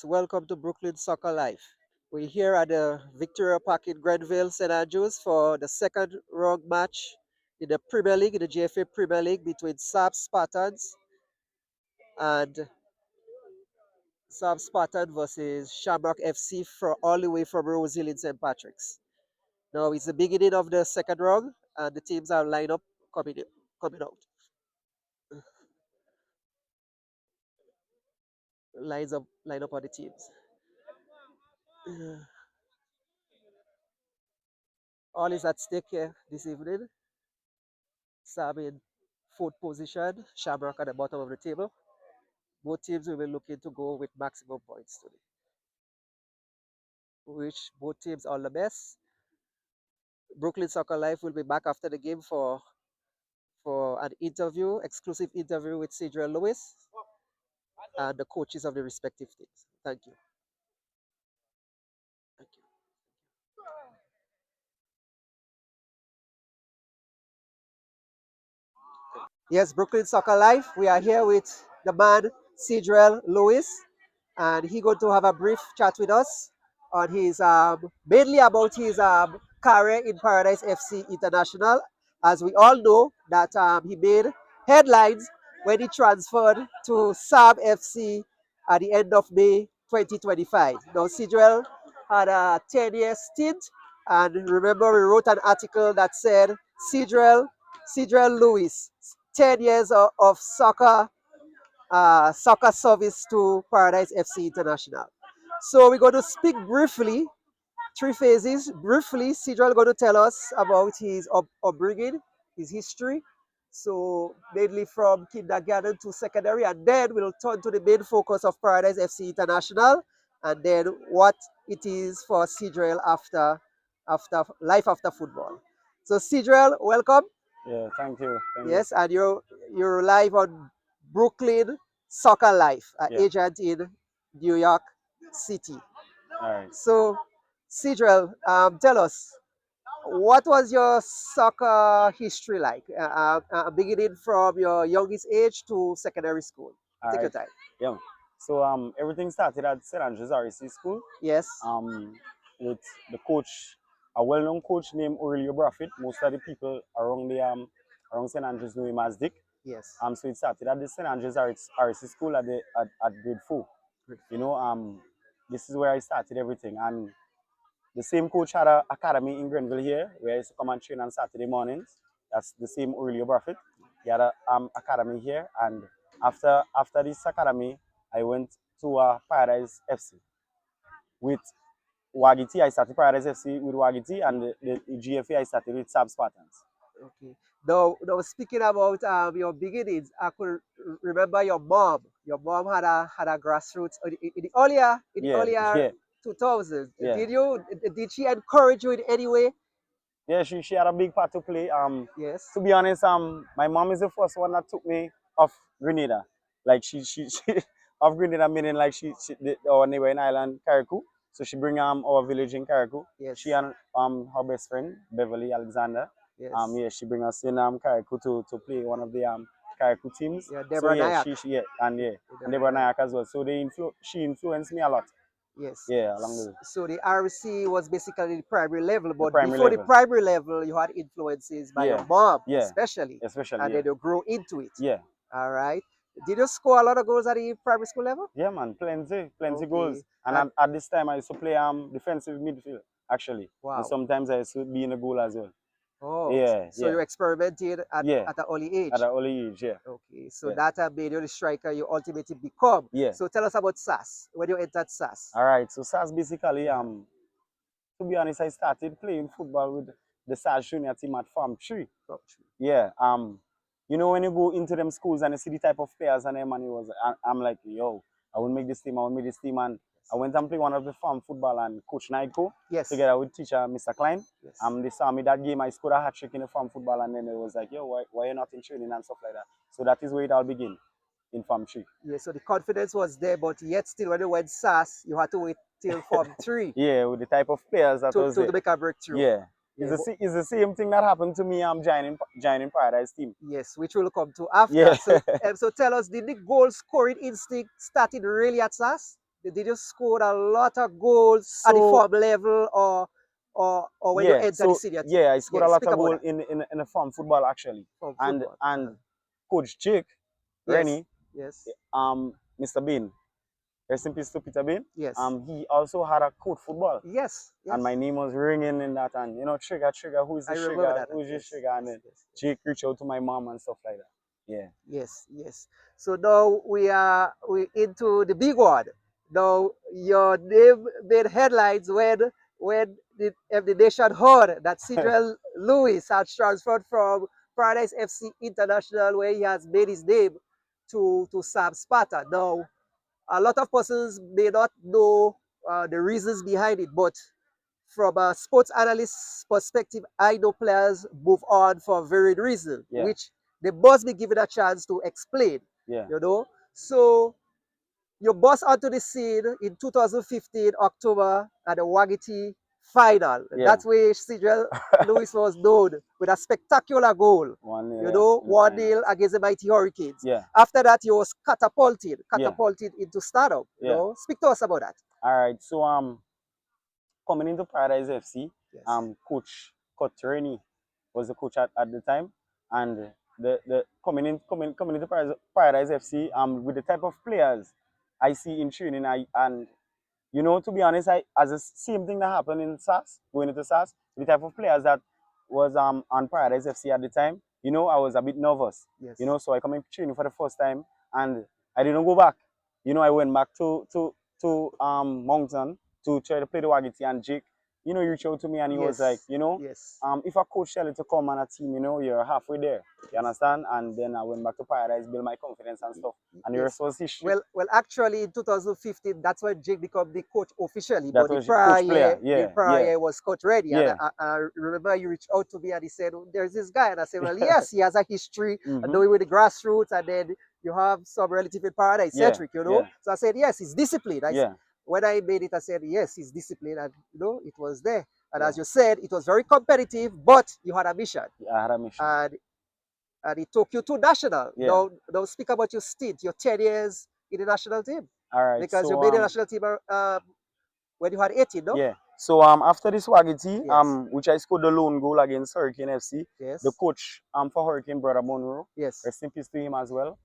welcome to Brooklyn Soccer Life. We're here at the Victoria Park in Grenville, St. Andrews for the second round match in the Premier League, in the GFA Premier League between and Saab Spartan versus Shamrock FC for all the way from Rosehill in St. Patrick's. Now it's the beginning of the second round and the teams are lined up coming out. Line up on the teams. All is at stake here this evening. Sam in fourth position, Shamrock at the bottom of the table. Both teams will be looking to go with maximum points today. Wish both teams all the best. Brooklyn Soccer Life will be back after the game for an interview, exclusive interview with Saydrel Lewis and the coaches of the respective teams. Thank you. Thank you. Yes, Brooklyn Soccer Life. We are here with the man Saydrel Lewis, and he going to have a brief chat with us on his mainly about his career in Paradise FC International. As we all know that he made headlines when he transferred to SAB FC at the end of May 2025. Now Saydrel had a 10-year stint, and remember we wrote an article that said Saydrel Lewis, 10 years of soccer service to Paradise FC International. So we're going to speak briefly, three phases. Briefly, Saydrel going to tell us about his upbringing, his history. So mainly from kindergarten to secondary, and then we'll turn to the main focus of Paradise FC International, and then what it is for Saydrel after life after football. So Saydrel, welcome. Yeah, thank you. Thank Yes, and you're live on Brooklyn Soccer Life, an Yeah. agent in New York City. All right. So, Saydrel, tell us, what was your soccer history like, beginning from your youngest age to secondary school? All Take your right. time. Yeah. So everything started at St. Andrews REC School. Yes. With the coach, a well-known coach named Aurelio Braffit. Most of the people around the around St. Andrews know him as Dick. Yes. So it started at the St. Andrews REC School at grade 4. Great. You know, this is where I started everything. And the same coach had an academy in Grenville here, where I used to come and train on Saturday mornings. That's the same Aurelio Braffit. He had an academy here, and after this academy, I went to Paradise FC with Wagiti. I started Paradise FC with Wagiti, and the GFA I started with Sab Spartans. Okay. Now speaking about your beginnings, I could remember your mom. Your mom had a grassroots in the earlier Yeah. 2000s. Yeah. Did she encourage you in any way? Yeah, she had a big part to play. Yes. To be honest, my mom is the first one that took me off Grenada. Like she off Grenada meaning like our neighbor in Ireland, Carriacou. So she bring our village in Carriacou. Yes. She and her best friend Beverly Alexander. Yes. Yeah, she bring us in Carriacou to play one of the Carriacou teams. Yeah, So Deborah yeah, Nayak. and Deborah Nayak as well. So she influenced me a lot. Yes. Yeah, along the way. So the RC was basically the primary level, but primary before level. the primary level, you had influences by your mom, especially, and then you grew into it. Yeah. All right. Did you score a lot of goals at the primary school level? Yeah, man, plenty Okay. goals. And at this time, I used to play defensive midfield, actually. Wow. And sometimes I used to be in the goal as well. Oh, yeah. So you experimented at an early age? At an early age, yeah. Okay, so that made you the striker you ultimately become. Yeah. So tell us about SAS, when you entered SAS. All right, so SAS basically, to be honest, I started playing football with the SAS junior team at Farm 3. Yeah, you know, when you go into them schools and you see the type of players and them, and I'm like, yo, I will make this team, and I went and played one of the farm football and Coach Naiko, together with teacher Mr. Klein. They saw me that game, I scored a hat trick in the farm football, and then it was like, yo, why you not in training and stuff like that. So that is where it all began, in Farm 3. Yeah, so the confidence was there, but yet still when you went SAS, you had to wait till Farm 3. Yeah, with the type of players that was there. To make a breakthrough. Yeah. It's the same thing that happened to me joining Paradise team. Yes, which we'll come to after. Yeah. So tell us, did the goal scoring instinct started really at SAS? Did you score a lot of goals at the So farm level, or when you yeah, enter the so senior team? yeah, I scored Yeah, a lot speak of about goal that in the farm football actually, from and football. Coach Jake Yes, Rennie, yes, Mr. Bean, rest in peace to Peter Bean. yes, He also had a coach football, yes, and my yes. name was ringing in that, and Trigger, who is I the remember Trigger, that. who is this Yes, Trigger, and yes, then yes, yes. Jake reached out to my mom and stuff like that. Yeah. Yes, yes. So now we into the big one. Now your name made headlines when the nation heard that Saydrel Lewis has transferred from Paradise FC International, where he has made his name, to Sam Sparta. Now a lot of persons may not know the reasons behind it, but from a sports analyst's perspective, I know players move on for varied reasons, Yeah. which they must be given a chance to explain. Yeah. So you burst onto the scene in 2015 October at the Wagiti final. Yeah. That's where Saydrel Lewis was known with a spectacular goal. 1-0, yeah, in the 1 final. 0 against the mighty Hurricanes. Yeah. After that, he was catapulted, Yeah. into stardom. Yeah. Speak to us about that. All right. So coming into Paradise FC, Yes. Coach Cotrini was the coach at the time, and the coming into Paradise FC with the type of players I see in training, and to be honest, I as the same thing that happened in SAS, going into SAS, the type of players that was on Paradise FC at the time, I was a bit nervous. Yes. So I come in training for the first time, and I didn't go back. I went back to Mountain to try to play the Wagiti, and Jake, he reached out to me and he was like, Yes. Yes. if a coach tell you to come on a team, you're halfway there. You understand? And then I went back to Paradise, build my confidence and stuff. And the Yes. rest was history. Well, actually, in 2015, that's when Jake became the coach officially. That But the was prior coach year, player. Yeah. was Coach Reddy. And Yeah. I remember you reached out to me and he said, "Oh, there's this guy." And I said, "Well, yes, he has a history, knowing with the grassroots, and then you have some relative in Paradise, Yeah. Cedric, Yeah. So I said, yes, he's disciplined. Yeah. When I made it, I said, yes, he's disciplined, and it was there. And Yeah. as you said, it was very competitive, but you had a mission. I had a mission. And it took you to national. Yeah. Now speak about your stint, your 10 years in the national team. All right. Because you So made the national team when you had 18, no? yeah. So after this Wagiti, Yes. which I scored the lone goal against Hurricane FC, Yes. the coach for Hurricane, Brother Monroe, Yes. rest in peace to him as well.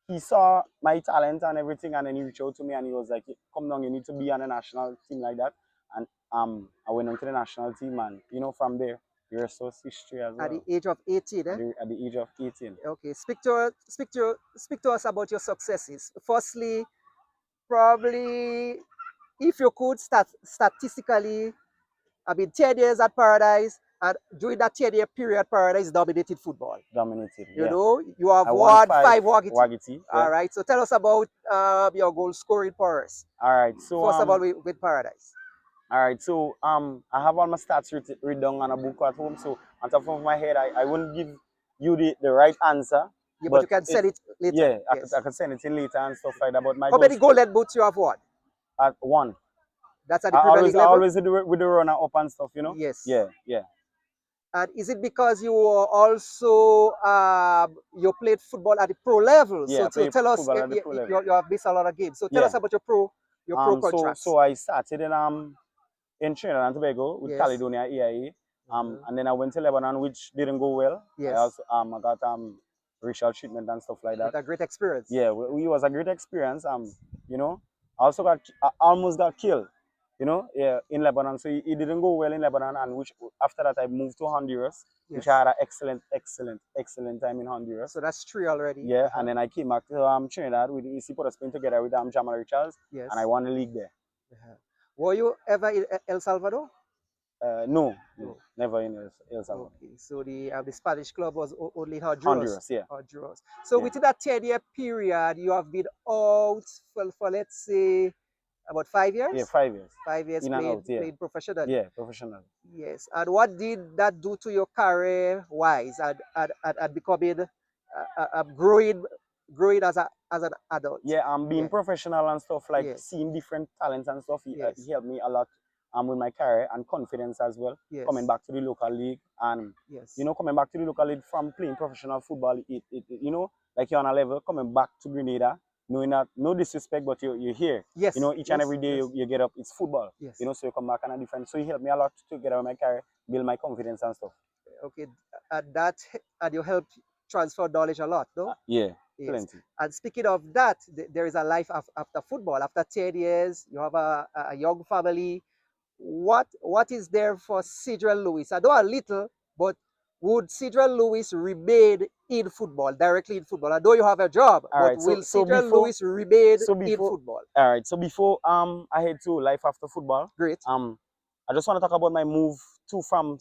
He saw my talent and everything, and then he reached out to me and he was like, "Come down, you need to be on a national team like that." And I went on to the national team, and from there, the rest was history as well. At the age of 18, eh? At the age of 18. Okay. Speak to us about your successes. Firstly, probably, if you could statistically, 10 years at Paradise, and during that 10-year period, Paradise dominated football. Dominated, yeah. You have I won won 5 Wagiti. Wagiti. Yeah. All right. So tell us about your goal scoring powers. All right. So First of all, with Paradise. All right. So I have all my stats written down on a book at home. So on top of my head, I wouldn't give you the right answer. Yeah, but you can send it later. Yeah, Yes. I can send it in later and stuff like that. But my How many golden boots you have won? At 1. That's at the Premier League I level? always with the runner up and stuff, Yes. Yeah, yeah. And is it because you were also you played football at the pro level? Yeah, So tell us, you have missed a lot of games. So tell us about your pro contracts. So I started in Trinidad and Tobago with Caledonia EIA. And then I went to Lebanon, which didn't go well. Yes. I also I got racial treatment and stuff like that. With a great experience. Yeah, it was a great experience. I also I almost got killed. In Lebanon. So it didn't go well in Lebanon, and which after that I moved to Honduras, which I had an excellent time in Honduras. So that's 3 already. Yeah, and then I came back to Trinidad with EC put a spin together with Jamal Richards, and I won the league there. Were you ever in El Salvador? No, never in El Salvador. Okay, so the Spanish club was only in Honduras. Yeah. Honduras. So within that 10-year period, you have been out for let's say about 5 years? Yeah, 5 years. 5 years playing professionally. Yeah, professionally. Yes. And what did that do to your career wise and becoming growing as an adult? Yeah, being professional and stuff, like seeing different talents and stuff, it helped me a lot with my career and confidence as well. Coming back to the local league and coming back to the local league from playing professional football, it like you're on a level, coming back to Grenada, knowing that no disrespect, but you're here. Yes. You know, each and yes, every day yes, you get up, it's football. yes. You know, so you come back and a different. So he helped me a lot to get out of my career, build my confidence and stuff. Okay, and you help transfer knowledge a lot, no? Yeah, Yes. plenty. And speaking of that, there is a life after football. After 10 years, you have a young family. What is there for Saydrel Lewis? I know a little, but would Saydrel Lewis remain in football, directly in football? I know you have a job, All but right. will So Saydrel before Lewis remain so in before football? all right. So before I head to life after football, Great. I just want to talk about my move to from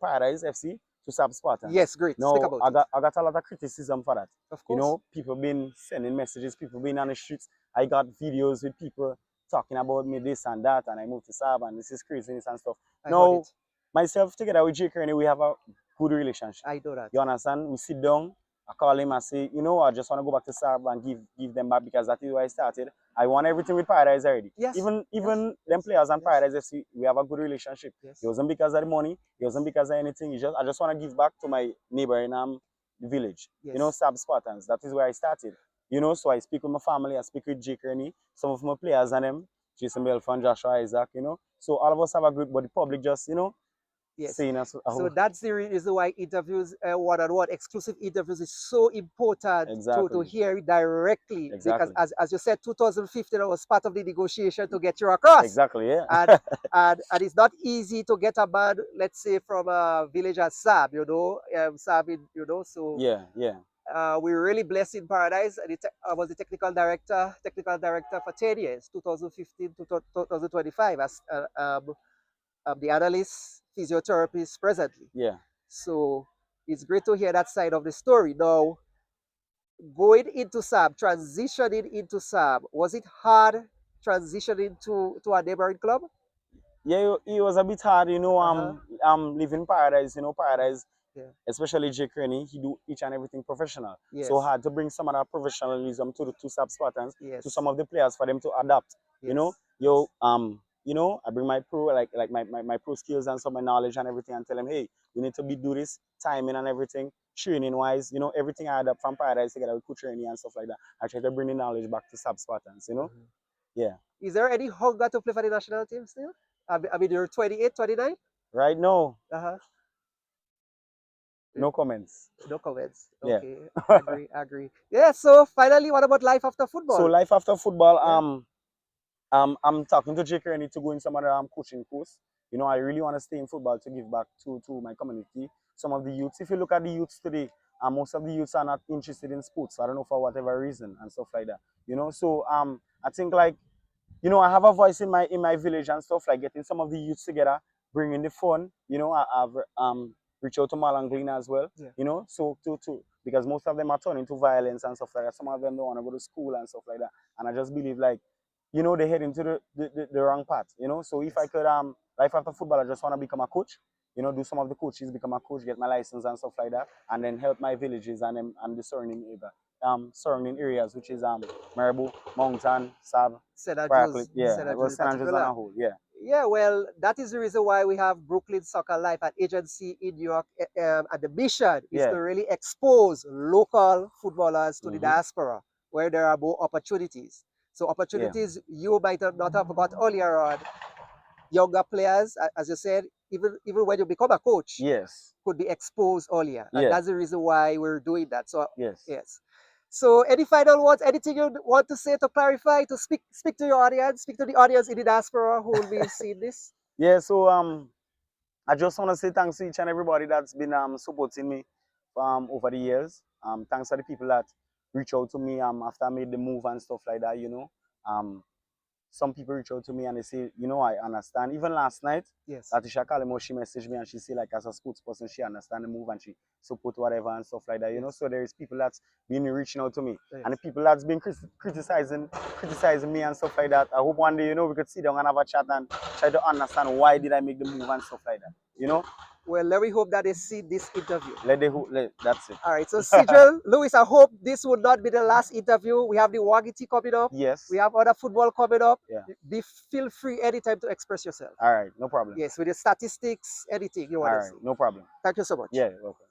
Paradise FC to Sab Spartans. Yes, great. Speak Now about it. I got a lot of criticism for that. Of You course. know, people been sending messages, people been on the streets. I got videos with people talking about me this and that, and I moved to Sab and this is craziness and stuff. I heard Now it. myself together with Jake Kearney, we have a good relationship. I know that. You understand? We sit down, I call him and say, you know, I just want to go back to Sab and give them back because that is where I started. I want everything with Paradise already. Yes. Even yes. them players and yes. Paradise FC, we have a good relationship. Yes. It wasn't because of the money, it wasn't because of anything. I just want to give back to my neighbor in village. Yes. You know, Sab Spartans. That is where I started. You know, so I speak with my family, I speak with Jake Kearney, some of my players and them, Jason Belfon, Joshua Isaac, you know. So all of us have a group, but the public just, you know, Yes. saying us. So that's the reason why interviews, one-on-one exclusive interviews, is so important to hear it directly. Exactly. Because as you said, 2015 was part of the negotiation to get you across. Exactly, yeah. And it's not easy to get a man, let's say, from a village as Sab, you know, so yeah. we're really blessed in Paradise. And I was the technical director for 10 years, 2015 to 2025, as the analyst, physiotherapist presently. Yeah. So it's great to hear that side of the story. Now, going into SAB, transitioning into SAB, was it hard transitioning to a neighboring club? Yeah, it was a bit hard, you know. Living Paradise, you know, Paradise, Yeah. especially Jake Kearney, he do each and everything professional. Yes. So hard to bring some of that professionalism to the two Sub Spartans, Yes. to some of the players for them to adapt. Yes. You know, you know, I bring my pro like my pro skills and some of my knowledge and everything and tell them, hey, we need to do this, timing and everything, training wise, you know, everything I adapt from Paradise together with coach training and stuff like that. I try to bring the knowledge back to Sub Spartans, you know. Yeah. Is there any hunger to play for the national team still? I mean, you're 28, 29? Right now, Uh-huh. no comments. No comments. Yeah. Okay. Agree. Yeah, so finally, what about life after football? So life after football, I'm talking to Jake Kearney to go in some other coaching course. You know, I really want to stay in football to give back to my community. Some of the youths, if you look at the youths today, most of the youths are not interested in sports. I don't know, for whatever reason and stuff like that. You know, so I think, like, you know, I have a voice in my village and stuff, like getting some of the youths together, bringing the fun. You know, I've reached out to Malanglina as well. Yeah. You know, so to because most of them are turning to violence and stuff like that. Some of them don't want to go to school and stuff like that. And I just believe, like, you know, they head into the wrong path. You know, so if I could life after football, I just want to become a coach. You know, do some of the coaches, become a coach, get my license and stuff like that, and then help my villages and the surrounding areas, which is Marabou, Mountain, Sab, Barclay, yeah, well, St. Andrews on a whole, yeah. Yeah, well, that is the reason why we have Brooklyn Soccer Life, an agency in New York, and the mission is to really expose local footballers to the diaspora, where there are more opportunities. So opportunities you might not have got earlier on. Younger players, as you said, even when you become a coach, could be exposed earlier. And that's the reason why we're doing that. So yes. So any final words, anything you want to say, to clarify, to speak to your audience, speak to the audience in the diaspora who will be seeing this? Yeah, so I just want to say thanks to each and everybody that's been supporting me over the years. Thanks to the people that reach out to me after I made the move and stuff like that, you know. Some people reach out to me and they say, you know, I understand. Even last night, Latisha Kalimo, she messaged me and she said, like, as a sports person, she understand the move and she support whatever and stuff like that, you know. So there is people that's been reaching out to me. And the people that's been criticizing me and stuff like that. I hope one day, you know, we could sit down and have a chat and try to understand why did I make the move and stuff like that, you know. Well, let me hope that they see this interview. That's it. All right. So, Saydrel, Lewis, I hope this would not be the last interview. We have the Wagiti coming up. Yes. We have other football coming up. Yeah. Feel free anytime to express yourself. All right. No problem. Yes, with the statistics, anything you want to say. No problem. Thank you so much. Yeah, welcome.